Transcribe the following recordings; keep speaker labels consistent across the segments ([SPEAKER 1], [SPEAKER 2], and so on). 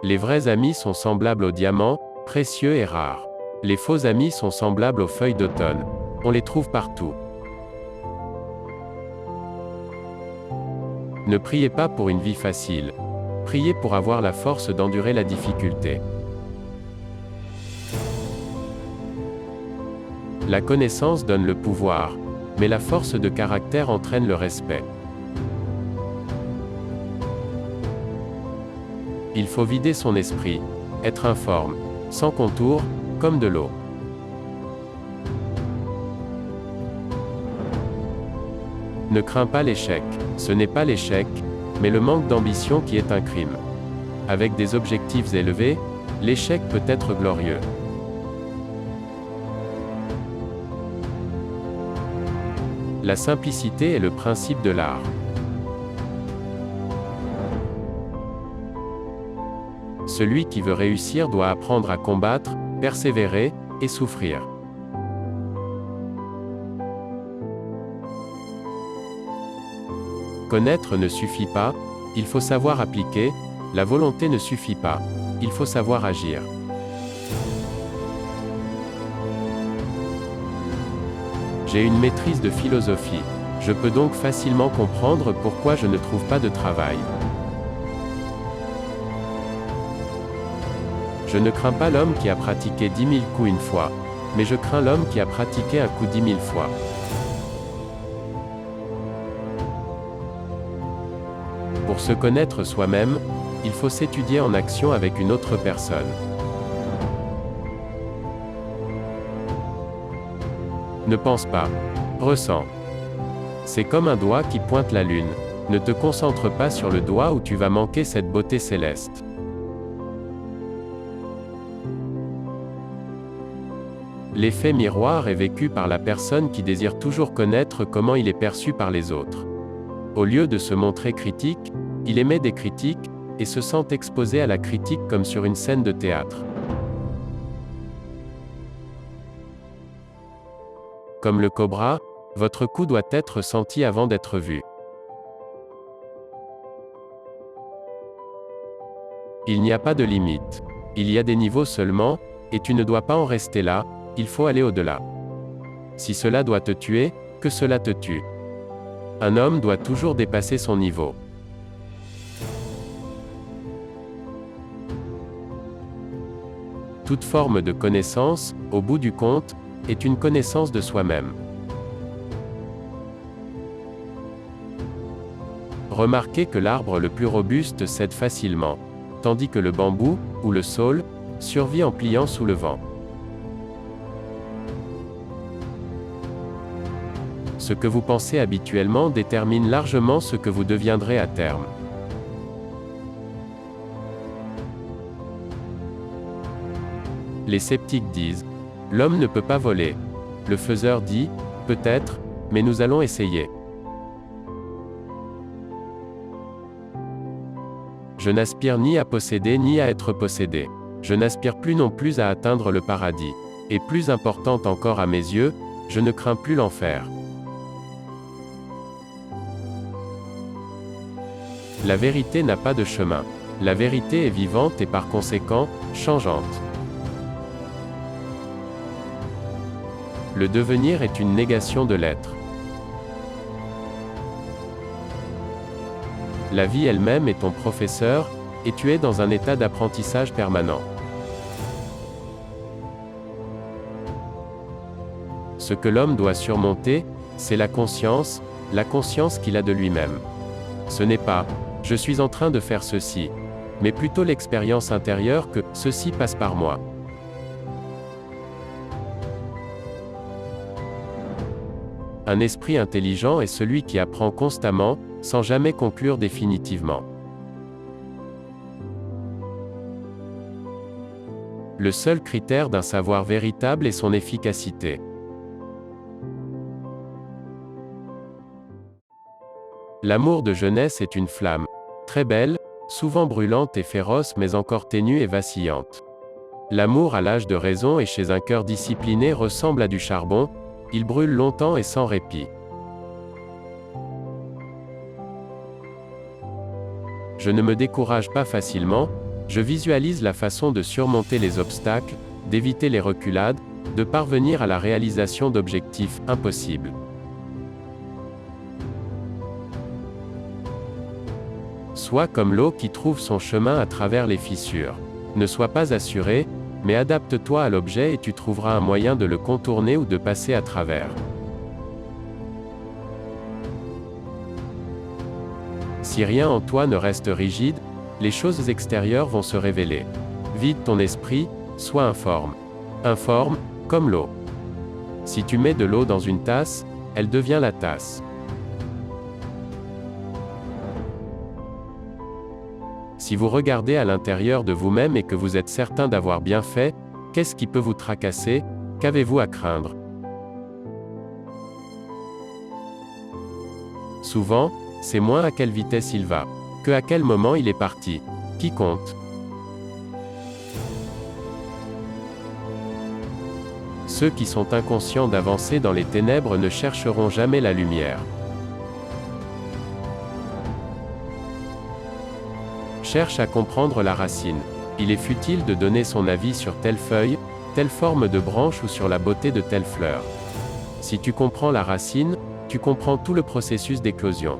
[SPEAKER 1] Les vrais amis sont semblables aux diamants, précieux et rares. Les faux amis sont semblables aux feuilles d'automne. On les trouve partout. Ne priez pas pour une vie facile. Priez pour avoir la force d'endurer la difficulté. La connaissance donne le pouvoir, mais la force de caractère entraîne le respect. Il faut vider son esprit, être informe, sans contour, comme de l'eau. Ne crains pas l'échec. Ce n'est pas l'échec, mais le manque d'ambition qui est un crime. Avec des objectifs élevés, l'échec peut être glorieux. La simplicité est le principe de l'art. Celui qui veut réussir doit apprendre à combattre, persévérer, et souffrir. Connaître ne suffit pas, il faut savoir appliquer, la volonté ne suffit pas, il faut savoir agir. J'ai une maîtrise de philosophie, je peux donc facilement comprendre pourquoi je ne trouve pas de travail. Je ne crains pas l'homme qui a pratiqué 10 000 coups une fois, mais je crains l'homme qui a pratiqué un coup 10 000 fois. Pour se connaître soi-même, il faut s'étudier en action avec une autre personne. Ne pense pas. Ressens. C'est comme un doigt qui pointe la lune. Ne te concentre pas sur le doigt ou tu vas manquer cette beauté céleste. L'effet miroir est vécu par la personne qui désire toujours connaître comment il est perçu par les autres. Au lieu de se montrer critique, il émet des critiques, et se sent exposé à la critique comme sur une scène de théâtre. Comme le cobra, votre coup doit être senti avant d'être vu. Il n'y a pas de limite. Il y a des niveaux seulement, et tu ne dois pas en rester là, il faut aller au-delà. Si cela doit te tuer, que cela te tue. Un homme doit toujours dépasser son niveau. Toute forme de connaissance, au bout du compte, est une connaissance de soi-même. Remarquez que l'arbre le plus robuste cède facilement, tandis que le bambou, ou le saule, survit en pliant sous le vent. Ce que vous pensez habituellement détermine largement ce que vous deviendrez à terme. Les sceptiques disent « L'homme ne peut pas voler ». Le faiseur dit « Peut-être, mais nous allons essayer ». Je n'aspire ni à posséder ni à être possédé. Je n'aspire plus non plus à atteindre le paradis. Et plus important encore à mes yeux, je ne crains plus l'enfer. La vérité n'a pas de chemin. La vérité est vivante et par conséquent, changeante. Le devenir est une négation de l'être. La vie elle-même est ton professeur, et tu es dans un état d'apprentissage permanent. Ce que l'homme doit surmonter, c'est la conscience qu'il a de lui-même. Ce n'est pas « je suis en train de faire ceci », mais plutôt l'expérience intérieure que « ceci passe par moi ». Un esprit intelligent est celui qui apprend constamment, sans jamais conclure définitivement. Le seul critère d'un savoir véritable est son efficacité. L'amour de jeunesse est une flamme, très belle, souvent brûlante et féroce mais encore ténue et vacillante. L'amour à l'âge de raison et chez un cœur discipliné ressemble à du charbon, il brûle longtemps et sans répit. Je ne me décourage pas facilement, Je visualise la façon de surmonter les obstacles, d'éviter les reculades, de parvenir à la réalisation d'objectifs impossibles. Sois comme l'eau qui trouve son chemin à travers les fissures. Ne sois pas assuré, mais adapte-toi à l'objet et tu trouveras un moyen de le contourner ou de passer à travers. Si rien en toi ne reste rigide, les choses extérieures vont se révéler. Vide ton esprit, sois informe. Informe, comme l'eau. Si tu mets de l'eau dans une tasse, elle devient la tasse. Si vous regardez à l'intérieur de vous-même et que vous êtes certain d'avoir bien fait, qu'est-ce qui peut vous tracasser? Qu'avez-vous à craindre? Souvent, c'est moins à quelle vitesse il va, que à quel moment il est parti, qui compte. Ceux qui sont inconscients d'avancer dans les ténèbres ne chercheront jamais la lumière. Cherche à comprendre la racine. Il est futile de donner son avis sur telle feuille, telle forme de branche ou sur la beauté de telle fleur. Si tu comprends la racine, tu comprends tout le processus d'éclosion.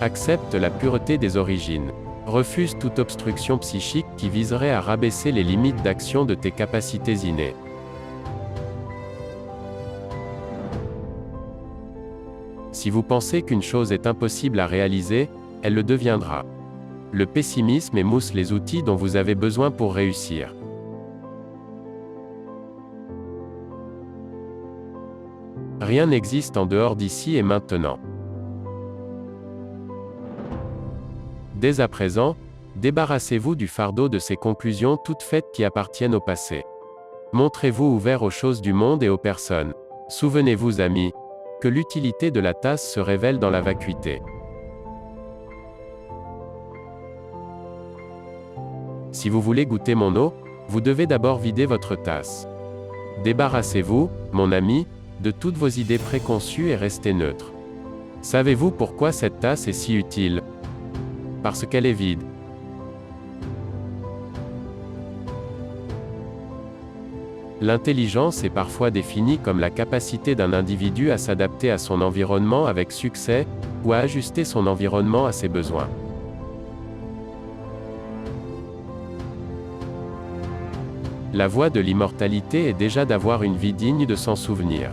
[SPEAKER 1] Accepte la pureté des origines. Refuse toute obstruction psychique qui viserait à rabaisser les limites d'action de tes capacités innées. Si vous pensez qu'une chose est impossible à réaliser, elle le deviendra. Le pessimisme émousse les outils dont vous avez besoin pour réussir. Rien n'existe en dehors d'ici et maintenant. Dès à présent, débarrassez-vous du fardeau de ces conclusions toutes faites qui appartiennent au passé. Montrez-vous ouvert aux choses du monde et aux personnes. Souvenez-vous, amis, que l'utilité de la tasse se révèle dans la vacuité. Si vous voulez goûter mon eau, vous devez d'abord vider votre tasse. Débarrassez-vous, mon ami, de toutes vos idées préconçues et restez neutre. Savez-vous pourquoi cette tasse est si utile? Parce qu'elle est vide. L'intelligence est parfois définie comme la capacité d'un individu à s'adapter à son environnement avec succès, ou à ajuster son environnement à ses besoins. La voie de l'immortalité est déjà d'avoir une vie digne de s'en souvenir.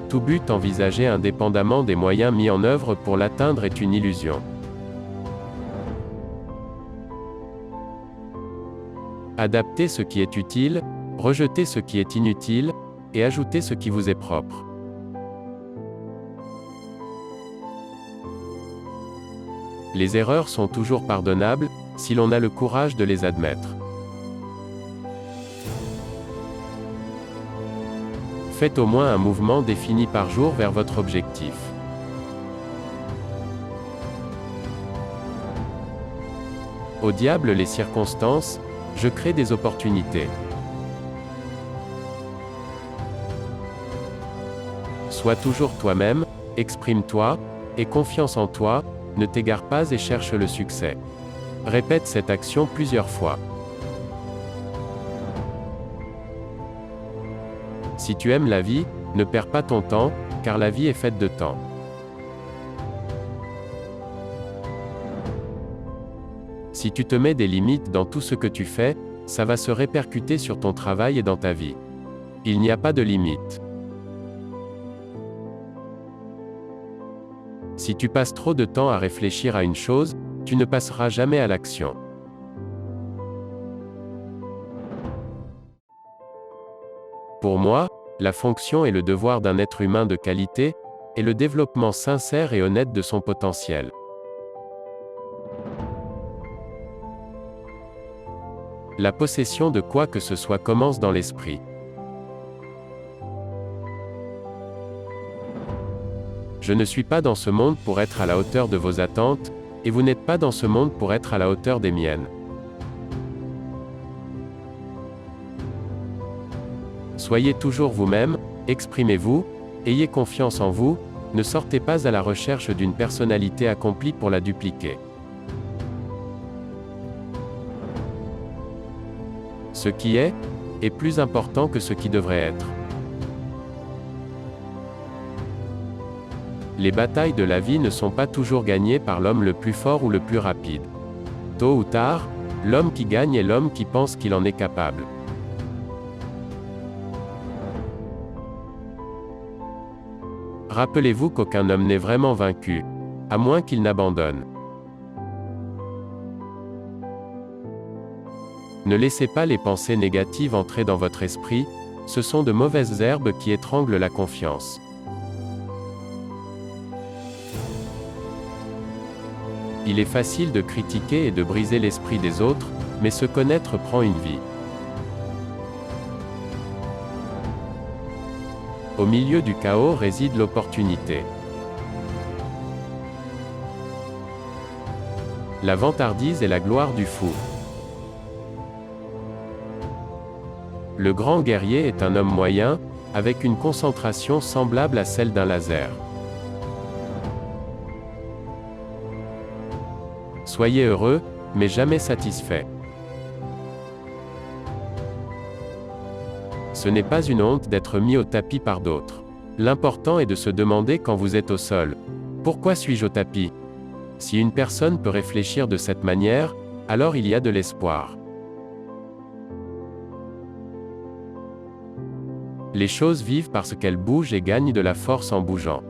[SPEAKER 1] Tout but envisagé indépendamment des moyens mis en œuvre pour l'atteindre est une illusion. Adaptez ce qui est utile, rejetez ce qui est inutile, et ajoutez ce qui vous est propre. Les erreurs sont toujours pardonnables, si l'on a le courage de les admettre. Faites au moins un mouvement défini par jour vers votre objectif. Au diable les circonstances, je crée des opportunités. Sois toujours toi-même, exprime-toi, aie confiance en toi, ne t'égare pas et cherche le succès. Répète cette action plusieurs fois. Si tu aimes la vie, ne perds pas ton temps, car la vie est faite de temps. Si tu te mets des limites dans tout ce que tu fais, ça va se répercuter sur ton travail et dans ta vie. Il n'y a pas de limite. Si tu passes trop de temps à réfléchir à une chose, tu ne passeras jamais à l'action. Pour moi, la fonction et le devoir d'un être humain de qualité est le développement sincère et honnête de son potentiel. La possession de quoi que ce soit commence dans l'esprit. Je ne suis pas dans ce monde pour être à la hauteur de vos attentes, et vous n'êtes pas dans ce monde pour être à la hauteur des miennes. Soyez toujours vous-même, exprimez-vous, Ayez confiance en vous, ne sortez pas à la recherche d'une personnalité accomplie pour la dupliquer. Ce qui est plus important que ce qui devrait être. Les batailles de la vie ne sont pas toujours gagnées par l'homme le plus fort ou le plus rapide. Tôt ou tard, l'homme qui gagne est l'homme qui pense qu'il en est capable. Rappelez-vous qu'aucun homme n'est vraiment vaincu, à moins qu'il n'abandonne. Ne laissez pas les pensées négatives entrer dans votre esprit, ce sont de mauvaises herbes qui étranglent la confiance. Il est facile de critiquer et de briser l'esprit des autres, mais se connaître prend une vie. Au milieu du chaos réside l'opportunité. La vantardise est la gloire du fou. Le grand guerrier est un homme moyen, avec une concentration semblable à celle d'un laser. Soyez heureux, mais jamais satisfait. Ce n'est pas une honte d'être mis au tapis par d'autres. L'important est de se demander quand vous êtes au sol: pourquoi suis-je au tapis? Si une personne peut réfléchir de cette manière, alors il y a de l'espoir. Les choses vivent parce qu'elles bougent et gagnent de la force en bougeant.